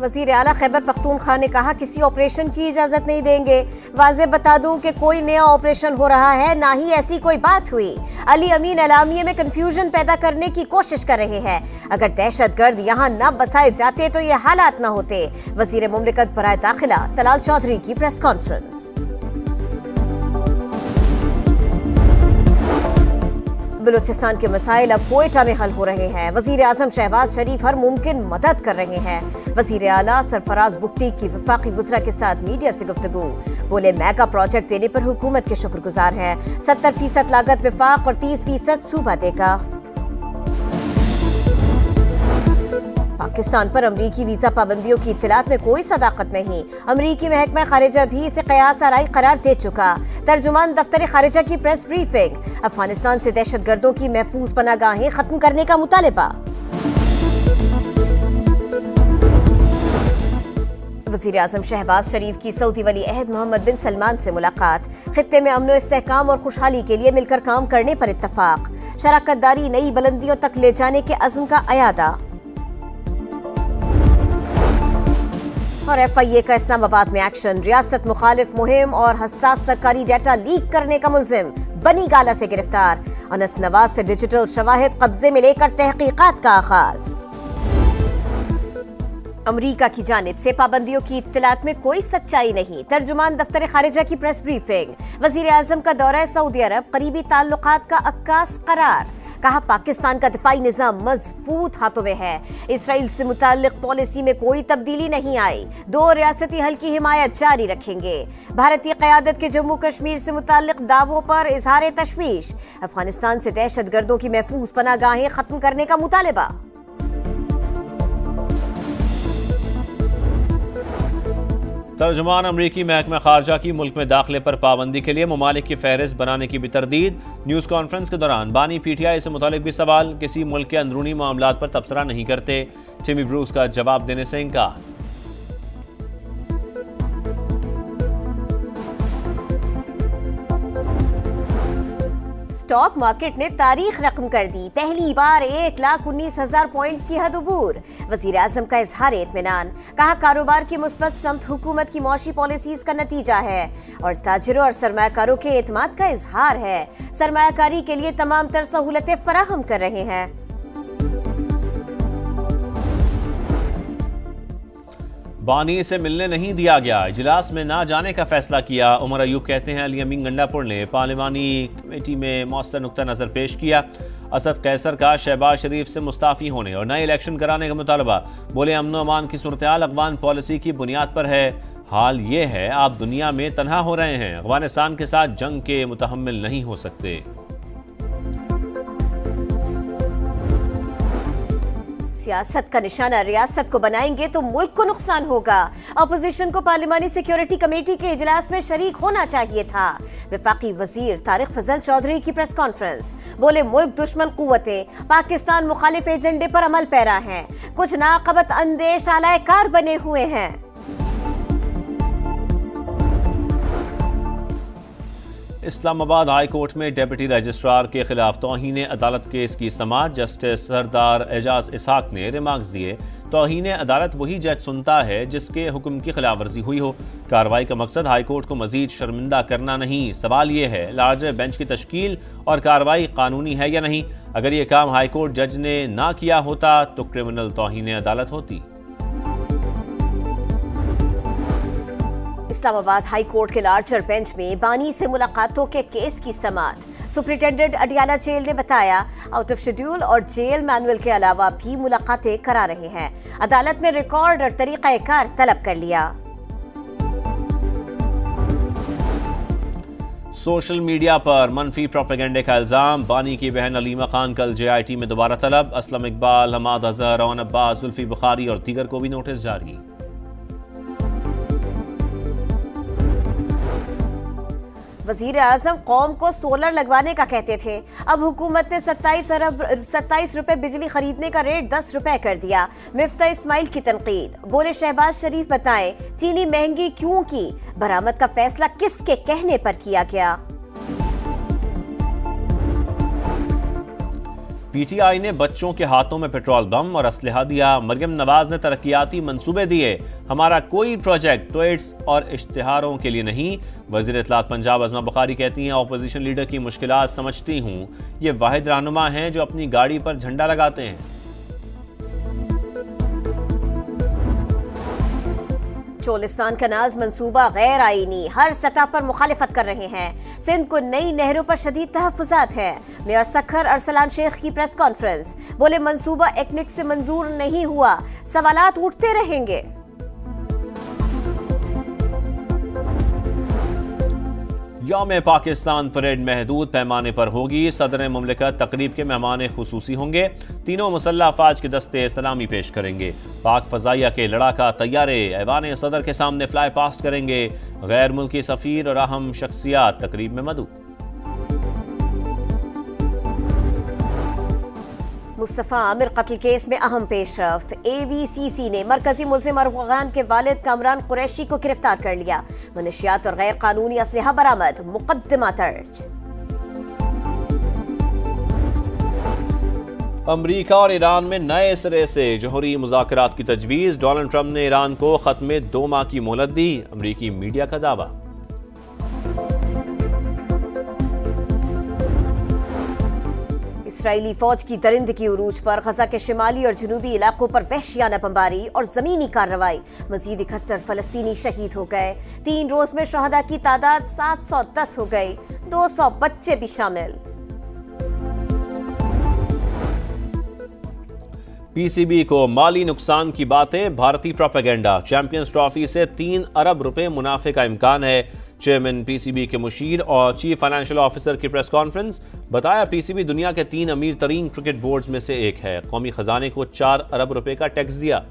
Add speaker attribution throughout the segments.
Speaker 1: वज़ीर आला खैबर पख्तूनख्वा ने कहा किसी ऑपरेशन की इजाजत नहीं देंगे। वाज़े बता दूं कि कोई नया ऑपरेशन हो रहा है, ना ही ऐसी कोई बात हुई। अली अमीन एलामिये में कंफ्यूजन पैदा करने की कोशिश कर रहे हैं। अगर दहशतगर्द यहाँ न बसाए जाते तो ये हालात न होते। वज़ीर मुमलिकत बराए दाखिला तलाल चौधरी की प्रेस कॉन्फ्रेंस। बलूचिस्तान के मसाइल अब कोयटा में हल हो रहे हैं। वज़ीर आज़म शहबाज शरीफ हर मुमकिन मदद कर रहे हैं। वज़ीर आला सरफराज बुगटी की वफाकी वज़रा के साथ मीडिया से गुफ्तगू। बोले मेगा प्रोजेक्ट देने पर हुकूमत के शुक्रगुजार हैं। 70% लागत वफाक और 30% सूबा देगा। पाकिस्तान पर अमरीकी वीजा पाबंदियों की इत्तलात में कोई सदाकत नहीं। अमरीकी महकमा खारिजा भी इसे क़यास आराई करार दे चुका। तर्जुमान दफ्तर खारिजा की प्रेस ब्रीफिंग। अफगानिस्तान से दहशतगर्दों की महफूज पनागाहें खत्म करने का मुतालिबा। वज़ीर आज़म शहबाज शरीफ की सऊदी वली अहद मोहम्मद बिन सलमान से मुलाकात। खित्ते में अमन इस्तेहकाम और खुशहाली के लिए मिलकर काम करने पर इत्तफाक। शराकतदारी नई बुलंदियों तक ले जाने के अज़्म का अयादा। और FIA का इस्लामाबाद में एक्शन। रियासत मुखालिफ मुहिम और हसास सरकारी डाटा लीक करने का मुल्जिम बनी गाला से गिरफ्तार। अनस नवाज से डिजिटल शवाहिद कब्जे में लेकर तहकीकात का आगाज। अमरीका की जानिब से पाबंदियों की इत्तलात में कोई सच्चाई नहीं। तर्जुमान दफ्तर खारिजा की प्रेस ब्रीफिंग। वज़ीर आज़म का दौरा सऊदी अरब करीबी ताल्लुकात का अक्कास करार। कहा पाकिस्तान का दिफाई निज़ाम मजबूत हाथों में है। इसराइल से मुताल्लिक पॉलिसी में कोई तब्दीली नहीं आई। 2 रियासती हल की हिमायत जारी रखेंगे। भारतीय क़यादत के जम्मू कश्मीर से मुताल्लिक दावों पर इजहार तशवीश। अफगानिस्तान से दहशतगर्दों की महफूज पनागाहें खत्म करने का मुतालिबा।
Speaker 2: तर्जुमान अमरीकी महकमा खारजा की मुल्क में दाखिले पर पाबंदी के लिए ममालिक की फहरिस्त बनाने की भी तरदीद। न्यूज़ कॉन्फ्रेंस के दौरान बानी PTI से मुतालिक भी सवाल। किसी मुल्क के अंदरूनी मामलात पर तबसरा नहीं करते। टिमी ब्रूस का जवाब देने से इनकार।
Speaker 1: स्टॉक मार्केट ने तारीख रकम कर दी। पहली बार 1,19,000 पॉइंट्स की हद अबूर। वज़ीर आज़म का इजहार इत्मीनान। कहा कारोबार की मुस्बत समत हुकूमत की मौशी पॉलिसीज का नतीजा है और ताजिरों और सरमायाकारों के एतमाद का इजहार है। सरमायाकारी के लिए तमाम तर सहूलतें फराहम कर रहे हैं।
Speaker 2: बानी से मिलने नहीं दिया गया। इजलास में ना जाने का फैसला किया। उमर अयूब कहते हैं अली अमीन गंडापुर ने पार्लिमानी कमेटी में मौसर नुक्ता नज़र पेश किया। असद कैसर का शहबाज शरीफ से मुस्ताफ़ी होने और नए इलेक्शन कराने का मुतालबा। बोले अमन अमान की सूरत-ए-हाल अफ़गान पॉलिसी की बुनियाद पर है। हाल ये है आप दुनिया में तन्हा हो रहे हैं। अफ़गानिस्तान के साथ जंग के मुतहम्मिल नहीं हो सकते।
Speaker 1: सियासत का निशाना रियासत को बनाएंगे तो मुल्क को नुकसान होगा। अपोजिशन को पार्लिमानी सिक्योरिटी कमेटी के इजलास में शरीक होना चाहिए था। वफाकी वजीर तारिक फजल चौधरी की प्रेस कॉन्फ्रेंस। बोले मुल्क दुश्मन कुव्वतें पाकिस्तान मुखालिफ एजेंडे पर अमल पैरा हैं। कुछ नाकबत अंदेश आलायकार बने हुए हैं।
Speaker 2: इस्लामाबाद हाई कोर्ट में डेप्यूटी रजिस्ट्रार के खिलाफ तौहीन अदालत केस की समाअत जस्टिस सरदार एजाज इसहाक ने रिमार्क्स दिए। तौहीन अदालत वही जज सुनता है जिसके हुक्म की खिलाफ वर्जी हुई हो। कार्रवाई का मकसद हाई कोर्ट को मजीद शर्मिंदा करना नहीं। सवाल यह है लार्जर बेंच की तश्कील और कार्रवाई कानूनी है या नहीं। अगर ये काम हाई कोर्ट जज ने ना किया होता तो क्रिमिनल तौहीन अदालत होती।
Speaker 1: इस्लामाबाद हाई कोर्ट के लार्जर बेंच में बानी से मुलाकातों के केस की समाअत। सुपरिटेंडेंट अडियाला जेल ने बताया आउट ऑफ शेड्यूल और जेल मैनुअल के अलावा भी मुलाकातें करा रहे हैं। अदालत ने रिकॉर्ड और तरीक़ाकार तलब कर लिया।
Speaker 2: सोशल मीडिया पर मनफी प्रोपेगेंडे का इल्जाम। बानी की बहन अलीमा खान कल JIT में दोबारा तलब। असलम इकबाल, हमाद अजहर, रौन अब्बास, जुल्फी बुखारी और दीगर को भी नोटिस जारी।
Speaker 1: वज़ीर आज़म कौम को सोलर लगवाने का कहते थे। अब हुकूमत ने 27 रुपए बिजली खरीदने का रेट 10 रुपए कर दिया। मिफ्ता इस्माइल की तनकीद। बोले शहबाज शरीफ बताएं चीनी महंगी क्यों की। बरामद का फैसला किसके कहने पर किया गया।
Speaker 2: पीटीआई ने बच्चों के हाथों में पेट्रोल बम और असलहा दिया। मरियम नवाज ने तरक्याती मंसूबे दिए। हमारा कोई प्रोजेक्ट ट्वीट्स और इश्तिहारों के लिए नहीं। वज़ीर इत्तलात पंजाब अज़मा बुखारी कहती हैं, अपोजिशन लीडर की मुश्किलात समझती हूँ। ये वाहिद रहनुमा हैं जो अपनी गाड़ी पर झंडा लगाते हैं।
Speaker 1: चोलिस्तान कनाल्स मंसूबा गैर आईनी, हर सतह पर मुखालिफत कर रहे हैं। सिंध को नई नहरों पर शदीद तहफ़्फ़ुज़ात है। मेयर सखर अरसलान शेख की प्रेस कॉन्फ्रेंस, बोले मंसूबा एक्निक से मंजूर नहीं हुआ, सवालात उठते रहेंगे।
Speaker 2: यौम पाकिस्तान परेड महदूद पैमाने पर होगी। सदर मुमलिकत तकरीब के मेहमान खुसूसी होंगे। तीनों मुसल्लह अफवाज के दस्ते सलामी पेश करेंगे। पाक फजाइया के लड़ाका तैयारे ऐवान सदर के सामने फ्लाई पास्ट करेंगे। गैर मुल्की सफ़ीर और अहम शख्सियात तकरीब में मदऊ।
Speaker 1: मुस्तफ़ा आमिर कत्ल केस में अहम पेशरफ्त। AVCC ने मरकजी मुल्ज़िम अरगवान के वालिद कामरान कुरैशी को गिरफ्तार कर लिया। मनशियात और गैर कानूनी असलहा बरामद, मुकद्दमा दर्ज।
Speaker 2: अमरीका और ईरान में नए सिरे से जौहरी मुज़ाकरात की तजवीज़। डोनाल्ड ट्रंप ने ईरान को ख़त्मे 2 माह की मोहलत दी। अमरीकी मीडिया का दावा।
Speaker 1: इसराइली फौज की दरिंदगी उरूज पर। गजा के शिमाली और जनूबी इलाकों पर वहशियाना बमबारी और जमीनी कार्रवाई। मजीद 71 फलस्तीनी शहीद हो गए। 3 रोज में शहदा की तादाद 710 हो गई, 200 बच्चे भी शामिल।
Speaker 2: PCB को माली नुकसान की बातें, भारतीय प्रोपेगेंडा। चैंपियंस ट्रॉफी से 3 अरब रुपए मुनाफे का इम्कान है। चेयरमैन PCB के मुशीर और चीफ फाइनेंशियल ऑफिसर की प्रेस कॉन्फ्रेंस। बताया PCB दुनिया के 3 अमीर तरीन क्रिकेट बोर्ड्स में से एक है। कौमी खजाने को 4 अरब रुपए का टैक्स दिया।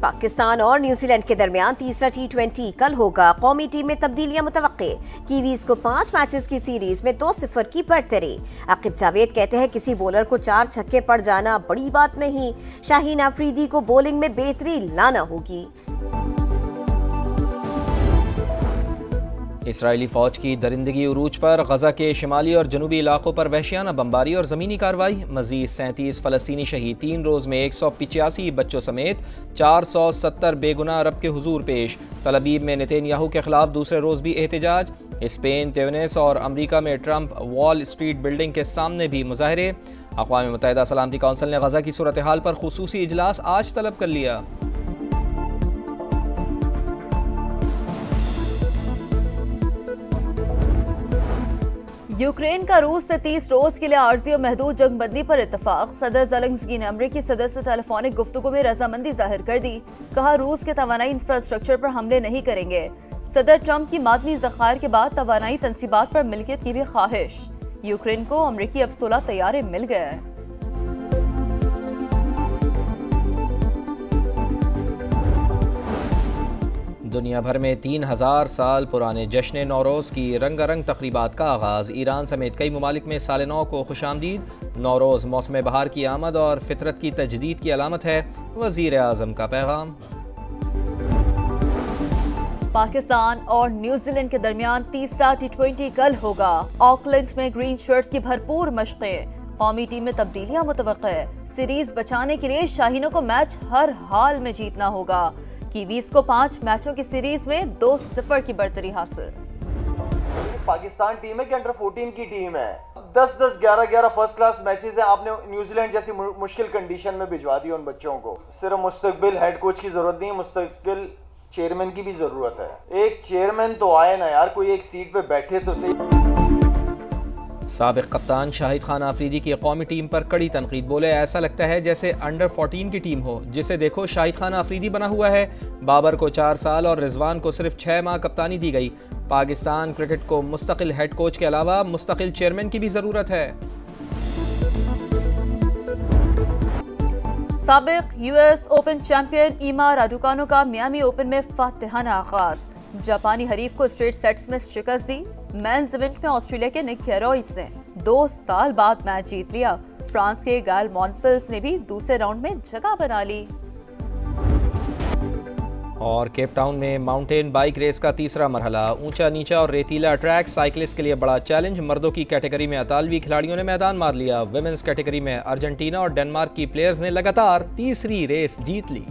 Speaker 1: पाकिस्तान और न्यूजीलैंड के दरमियान तीसरा T20 कल होगा। कौमी टीम में तब्दीलियां मुतवक्के। कीवीज को 5 मैचेस की सीरीज में 2-0 की बढ़तरी। आकिब जावेद कहते हैं किसी बॉलर को 4 छक्के पड़ जाना बड़ी बात नहीं। शाहीन अफरीदी को बॉलिंग में बेहतरी लाना होगी।
Speaker 3: इसराइली फौज की दरिंदगी उरूज पर। गजा के शिमाली और जनूबी इलाकों पर वहशियाना बमबारी और ज़मीनी कार्रवाई। मजीद 37 फलस्तीनी शहीद। 3 रोज़ में 185 बच्चों समेत 470 बेगुनाह अरब के हुजूर पेश। तल अबीब में नेतन्याहू के खिलाफ दूसरे रोज़ भी एहतजाज। स्पेन, ट्यूनिस और अमरीका में ट्रंप वॉल स्ट्रीट बिल्डिंग के सामने भी मुजाहरे। अक़वाम मुत्तहिदा सलामती कौंसिल ने गजा की सूरत हाल पर खुसूसी इजलास आज तलब कर लिया।
Speaker 4: यूक्रेन का रूस से 30 रोज के लिए आर्जी और महदूद जंगबंदी पर इत्तफाक। सदर ज़ेलेंस्की ने अमरीकी सदर से टेलीफोनिक गुफ्तगू में रजामंदी जाहिर कर दी। कहा रूस के तवानाई इंफ्रास्ट्रक्चर पर हमले नहीं करेंगे। सदर ट्रंप की मादनी ज़खायर के बाद तवानाई तनसीबात पर मिल्कियत की भी ख्वाहिश। यूक्रेन को अमरीकी F-16 तैयारे मिल गए।
Speaker 3: दुनिया भर में 3000 साल पुराने जश्न नौरोज़ की रंगारंग तक़रीबात का आगाज़। ईरान समेत कई ममालिक में साल नौ को खुशामदीद। नौरोज़ मौसम बहार की आमद और फितरत की तजदीद की अलामत है। वज़ीर आज़म का पैगाम।
Speaker 4: पाकिस्तान और न्यूजीलैंड के दरमियान तीसरा T20 कल होगा। ऑकलैंड में ग्रीन शर्ट्स की भरपूर मशक़ें। कौमी टीम में तब्दीलियां मुतवक्के। सीरीज बचाने के लिए शाहीनों को मैच हर हाल में जीतना होगा। कीवीज को 5 मैचों की सीरीज में 2-0 की बढ़तरी हासिल।
Speaker 5: पाकिस्तान टीम है कि अंडर 14 की टीम है। 10-10, 11-11 फर्स्ट क्लास मैचेस हैं। आपने न्यूजीलैंड जैसी मुश्किल कंडीशन में भिजवा दी उन बच्चों को। सिर्फ मुस्तकबिल हेड कोच की जरूरत नहीं, मुस्तकबिल चेयरमैन की भी जरूरत है। एक चेयरमैन तो आए ना यार, कोई एक सीट पे बैठे तो सही।
Speaker 3: साबिक कप्तान शाहिद खान आफरीदी की कौमी टीम पर कड़ी तनकीद। बोले ऐसा लगता है जैसे अंडर 14 की टीम हो। जिसे देखो शाहिद खान आफरीदी बना हुआ है। बाबर को 4 साल और रिजवान को सिर्फ 6 माह कप्तानी दी गई। पाकिस्तान क्रिकेट को मुस्तकिल हेड कोच के अलावा मुस्तकिल चेयरमैन की भी जरूरत है।
Speaker 4: साबिक US ओपन चैंपियन ईमा राडुकानो का मियामी ओपन में फातिहाना आगाज। जापानी हरीफ को स्ट्रेट सेट्स में शिकस्त दी। मेंस इवेंट में ऑस्ट्रेलिया के निक कैरोइस ने 2 साल बाद मैच जीत लिया। फ्रांस के गायल मॉनफिल्स ने भी दूसरे राउंड में जगह बना ली।
Speaker 3: और केप टाउन में माउंटेन बाइक रेस का तीसरा मरहला, ऊंचा नीचा और रेतीला ट्रैक साइकिलिस्ट के लिए बड़ा चैलेंज। मर्दों की कैटेगरी में इतालवी खिलाड़ियों ने मैदान मार लिया। विमेंस कैटेगरी में अर्जेंटीना और डेनमार्क की प्लेयर्स ने लगातार तीसरी रेस जीत ली।